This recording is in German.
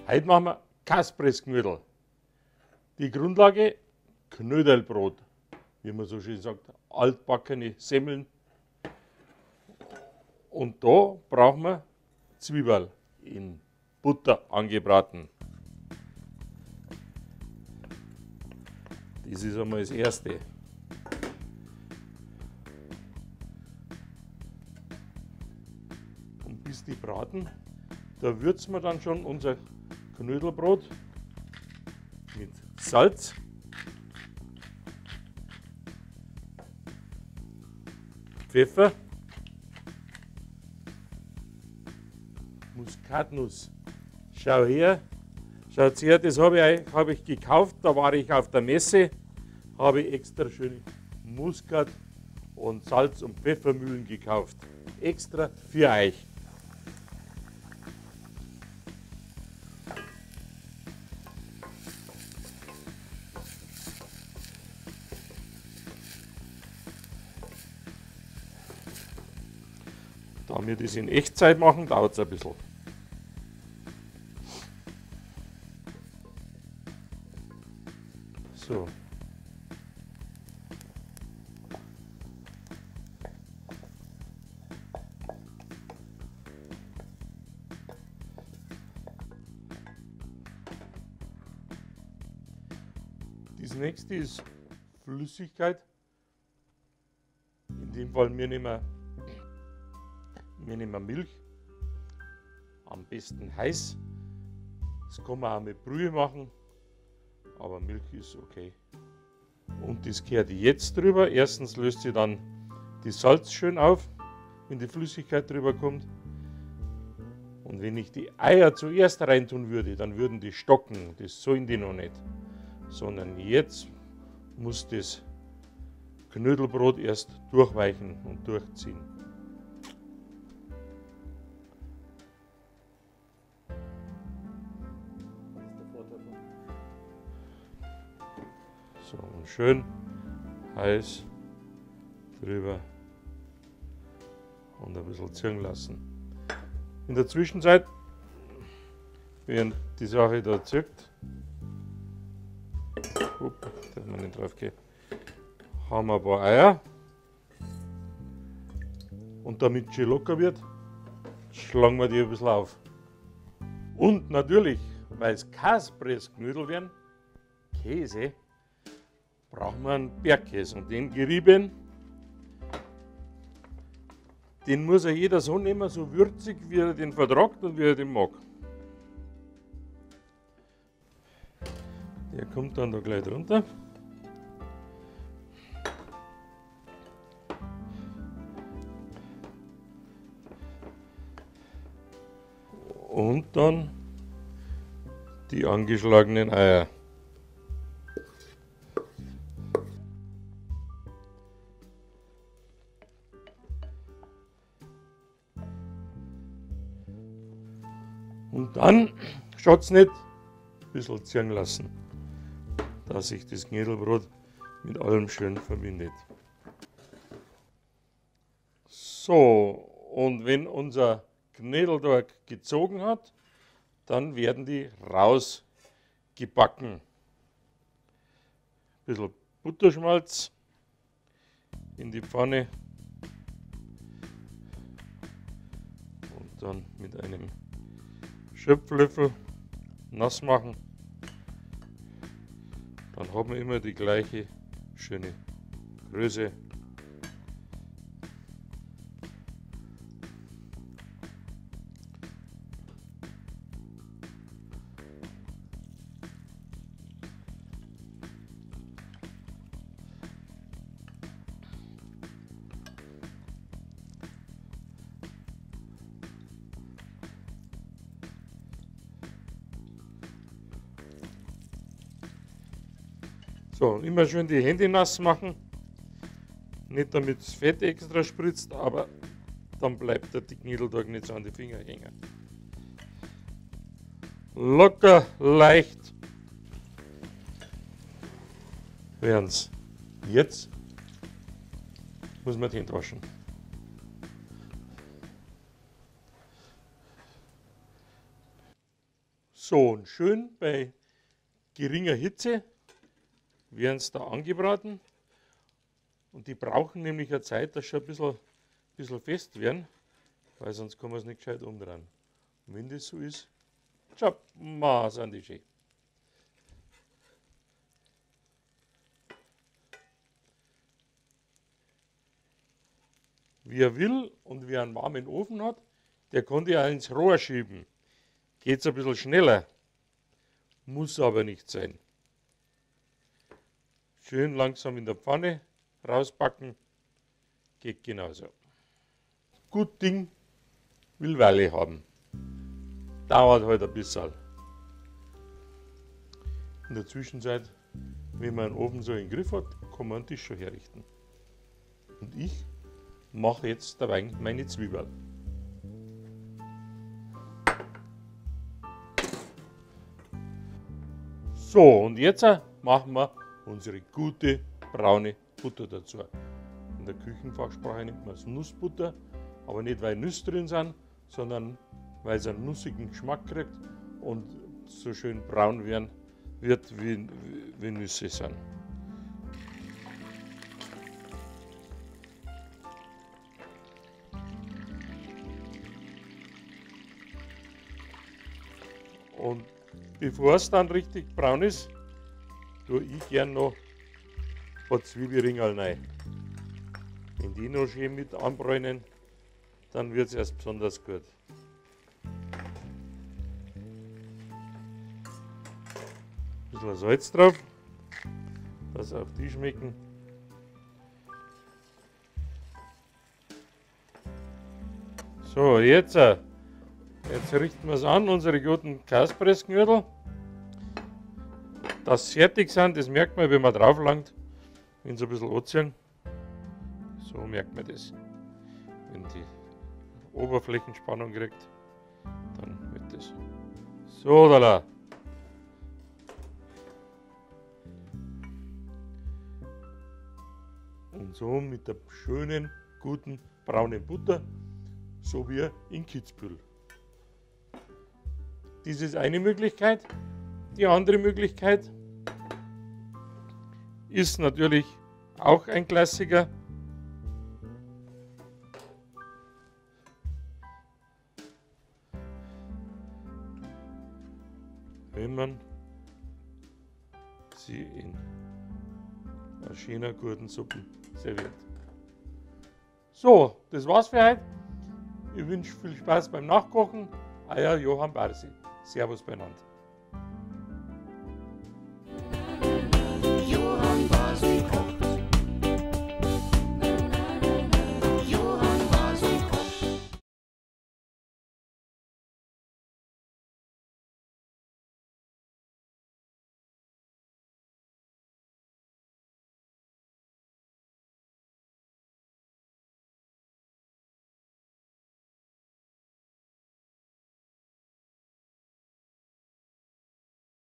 Heute machen wir Kaspressknödel. Die Grundlage Knödelbrot, wie man so schön sagt, altbackene Semmeln. Und da brauchen wir Zwiebeln in Butter angebraten. Das ist einmal das Erste. Und bis die braten, da würzen wir dann schon unser Knödelbrot mit Salz, Pfeffer, Muskatnuss. Schau her, schaut her, das habe ich gekauft, da war ich auf der Messe, habe ich extra schöne Muskat und Salz- und Pfeffermühlen gekauft. Extra für euch. Da wir das in Echtzeit machen, dauert es ein bisschen. So. Das nächste ist Flüssigkeit. In dem Fall wir nehmen Milch, am besten heiß. Das kann man auch mit Brühe machen, aber Milch ist okay. Und das kehrt jetzt drüber. Erstens löst sie dann das Salz schön auf, wenn die Flüssigkeit drüber kommt. Und wenn ich die Eier zuerst reintun würde, dann würden die stocken. Das sollen die noch nicht. Sondern jetzt muss das Knödelbrot erst durchweichen und durchziehen. So, und schön heiß drüber und ein bisschen ziehen lassen. In der Zwischenzeit, während die Sache da zirkt, darf man nicht drauf gehen, haben wir ein paar Eier. Und damit es schön locker wird, schlagen wir die ein bisschen auf. Und natürlich, weil es Kaspressknödel werden, Käse, brauchen wir einen Bergkäse. Und den gerieben, den muss ja jeder so nehmen, so würzig, wie er den vertragt und wie er den mag. Der kommt dann da gleich drunter. Und dann die angeschlagenen Eier. Und dann, schaut's nicht, ein bisschen ziehen lassen, dass sich das Knödelbrot mit allem schön verbindet. So, und wenn unser Knödelteig gezogen hat, dann werden die rausgebacken. Ein bisschen Butterschmalz in die Pfanne und dann mit einem Schöpflöffel nass machen. Dann haben wir immer die gleiche schöne Größe. So, immer schön die Hände nass machen. Nicht damit das Fett extra spritzt, aber dann bleibt der Knödelteig nicht so an die Finger hängen. Locker, leicht werden's. Jetzt muss man die Hände waschen. So, und schön bei geringer Hitze werden sie da angebraten. Und die brauchen nämlich eine Zeit, dass sie ein bisschen fest werden, weil sonst kann man es nicht gescheit umdrehen. Und wenn das so ist, schau, sind die schön. Wer will und wer einen warmen Ofen hat, der kann die auch ins Rohr schieben. Geht es ein bisschen schneller, muss aber nicht sein. Schön langsam in der Pfanne rausbacken, geht genauso. Gut Ding will Weile haben. Dauert halt ein bisschen. In der Zwischenzeit, wenn man einen Ofen so im Griff hat, kann man einen Tisch schon herrichten. Und ich mache jetzt dabei meine Zwiebeln. So, und jetzt machen wir unsere gute braune Butter dazu. In der Küchenfachsprache nennt man es Nussbutter, aber nicht weil Nüsse drin sind, sondern weil es einen nussigen Geschmack kriegt und so schön braun wird wie Nüsse sind. Und bevor es dann richtig braun ist, tue ich gern noch ein paar Zwiebelringerl rein. Wenn die noch schön mit anbräunen, dann wird es erst besonders gut. Ein bisschen Salz drauf, dass auch die schmecken. So, jetzt richten wir es an, unsere guten Kaspressknödel. Dass sie fertig sind, das merkt man, wenn man drauf langt, wenn sie ein bisschen anziehen. So merkt man das. Wenn die Oberflächenspannung kriegt, dann wird das. So, da. Und so mit der schönen, guten, braunen Butter, so wie in Kitzbühel. Dies ist eine Möglichkeit. Die andere Möglichkeit ist natürlich auch ein Klassiker. Wenn man sie in einer schönen guten Suppe serviert. So, das war's für heute. Ich wünsche viel Spaß beim Nachkochen. Euer Johann Barsi. Servus beieinander.